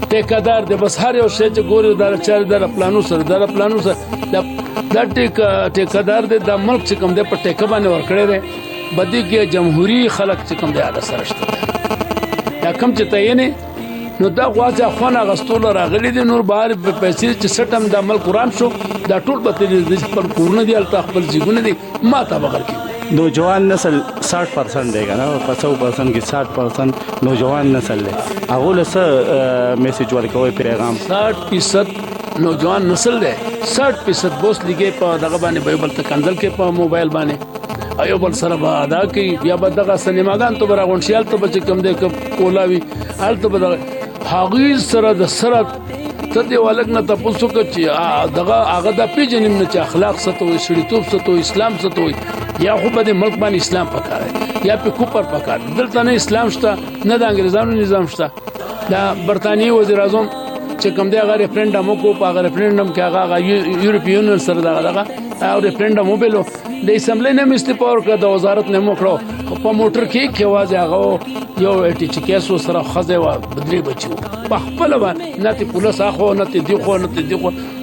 ټیکادار دی بس هر یو شی چې ګوري دا چارې دا پلانو سره دا ټیکادار دی دا ملک چې کوم دی په ټیکه باندې ورکړی دی بدی کې جمهوریت خلک چې کوم دی هغه سره شته دا کم چې ته یې نه نو دا غواځه خونه غستول راغلي دي نور بهر پیسې چې سټم د ملک قرآن شو دا ټول به خپل کورونه دي هلته خپل ځیګونه دي ما ته بغیر کې نوجوان نسل 60% دی کنه په 100% کې 60% نوجوان نسل دی هغه له څه میسج ورکوي پیغام 60% نوجوان نسل دی 60% بوس لګي په دغه باندې به بل تکندل کې په موبایل باندې ایو بل سره به ادا کوي بیا به دغه سینماګان ته راغون شیال ته به کم دی کولاوي حالت به هغه سره د سره ته دی ولګ نه تاسو کو چې دغه هغه د پیژنیم نه چې اخلاق ستوي شریتوب ستوي اسلام ستوي یا خو به د ملک باندې اسلام پکاره یا په کوپر پکاره دلته نه اسلام شته نه د انګريزانو نظام شته دا برتانی وزیر اعظم چې کوم دی هغه ریفرندم کو په هغه ریفرندم کې هغه یورپین سره دغه او ریفرندم وبلو د اسمبلی نه استعفا ورکړه د وزارت نه موکړو په موټر کې واځي هغه یو ټی کیسو سره خزه و بدري بچو په خپل باندې نه ته پولیس اخو نه ته دی خو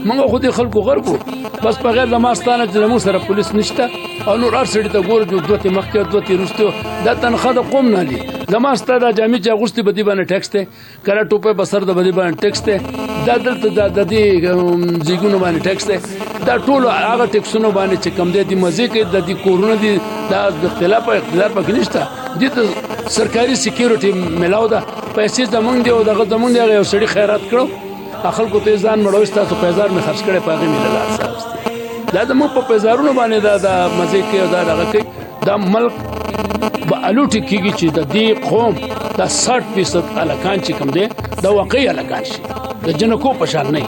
موږ خو دې خلکو غرقو بس په غیر لماستانه چې موږ سره پولیس نشته او نور ارسړي ته ګور جو دوته مخکې دوته روستو دا تنخواه د قوم نه دي لماسته د جامع چې غوستي بدی باندې ټیکس ته کړه ټوپه بسر د بدی باندې ټیکس ته دا دلته د دې زیګونو باندې ټیکس ته دا ټول هغه ټیکسونو باندې چې کم دي د مزه کې د دې کورونه دي د اختلاف پکې نشته د سرکاري سکیورټي ملاو ده پیسې زمونږ دی او دغه زمونږ دی یو سړي خیرات کړو خلکو ته ځان مړوي تاسو پیزار مې خرج کړي پاغي ملت صاحب دا د مو په پیزارونو باندې دا د مزه کې دا دغه کې دا ملک به الوټ کېږي چې د دې قوم دا 60% الکان چې کوم دی دا واقعي الکان شي د جنکو په شان نه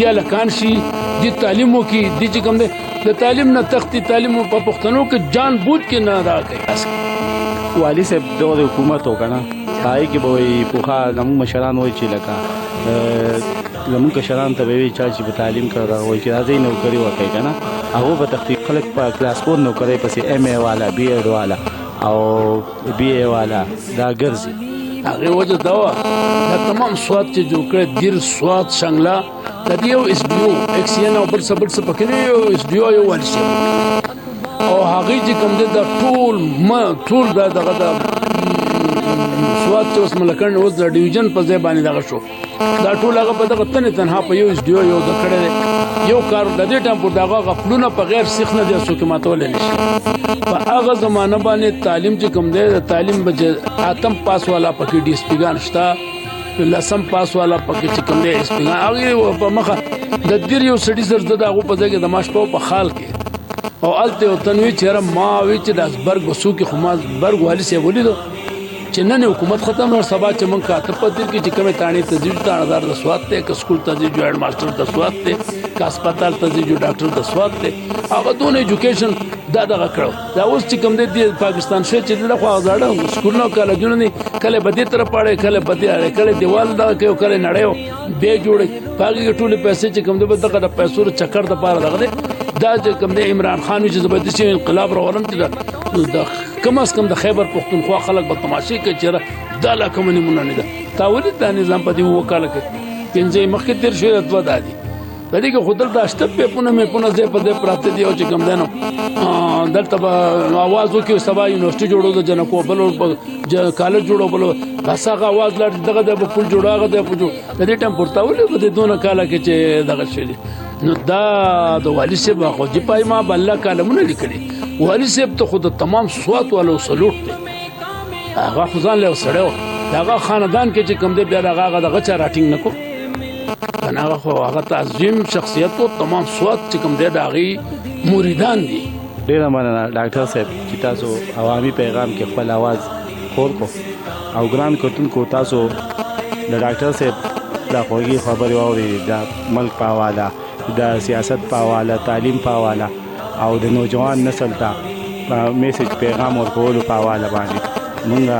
دی الکان شي د تعلیمو کې د چې کوم دی د تعلیم نه تختی تعلیم په پښتنو کې جان بوج کې نه راکړي والی صاحب د حکومت وکنه پای کې به پوخا زموږ مشران وای چې لکه زموږ کشران ته وی چې په تعلیم کړه وای چې راځي نوکری وکړي کنه هغه به تخفیف خلک په کلاس 4 نوکری پسې ایم ای والا بی ایډ والا او بی ای والا دا ګرځي هغه وجه دا د تمام سواد چې جوړ کړ دیر سواد شنګلا د یو اس بي او اکسین او بل څه پکې یو اس بي او یو ولسی او هغه چې کوم د ټول دغه د سواد چې اوس ملکن اوس د ډیویژن په ځای باندې دغه شو دا ټول هغه په دغه تنها په یو اس ډیو یو د کړه یو کار د دې ټیم په دغه غفلونه په غیر سیخ نه دي څوک ماتول نشي په هغه زمانه باندې تعلیم چې کوم دی تعلیم به اتم پاس والا پکې ډي اس پیګان شتا لسم پاس والا پکې چې کوم دی اس پیګان هغه په مخه د دیر یو سړي سر دغه په ځای کې د ماش په خال کې او الته او تنوي چیرې ما وی چې د اسبرګ وسو کې خماس برګ والی سي ولیدو چې نن حکومت ختم او سبا چې مونږ کاته پدې کې چې کومه تانی تدریج تاندار د سواد ته ک سکول تدریج هډ ماستر د سواد ته ک هسپتال تدریج ډاکټر د سواد ته هغه دون ایجوکیشن دا دغه کړو دا اوس چې کوم د پاکستان شې چې دغه ازاړه سکول نو کالجونه نه کله بدی تر پاړې کله بدی اړې کله دیوال دا کې کله نړیو به جوړې پاګې ټول پیسې چې کوم دغه د پیسو چکر د پاره دغه دا چې کوم د عمران خان چې زبردستي انقلاب راولم چې د کم از کم د خیبر پختونخوا خلک به تماشې کوي چې دا لا کوم نمونه نه ده تاولید دا نظام په دې وکاله کې پنځه مخکې تر شوی دوه دادي د دې کې خودل د اشتب په پونه مې پونه ځې په دې پراته دی او چې کوم دنو دلته به आवाज وکي سبا یونیورسيټي جوړو د جنکو بل کالج جوړو بل غساغه आवाज لړ دغه د پول جوړاغه د پول د دې ټیم پورتاول د دونه کاله کې چې دغه شي نو دا د والی صاحب خو چې پای ما بل کلمونه لیکلي والی صاحب ته خود تمام سوات والو سلوټ دی هغه خدان له سړیو هغه خاندان کې چې کوم دی بیا هغه دغه چا راټینګ نکو هغه خو هغه تعظیم شخصیت او تمام سوات چې کوم دی داغي مریدان دي ډیر مننه ډاکټر صاحب چې تاسو عوامي پیغام کې خپل आवाज خور کو او ګران کوتن کو تاسو د ډاکټر صاحب دا خوږی خبري اوري د ملک په حواله د سیاست په حواله تعلیم په حواله او د نوجوان نسل ته میسج پیغام ورکول په حواله باندې مونږه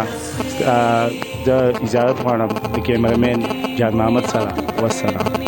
د اجازه غواړم د کیمرمن جان محمد سره والسلام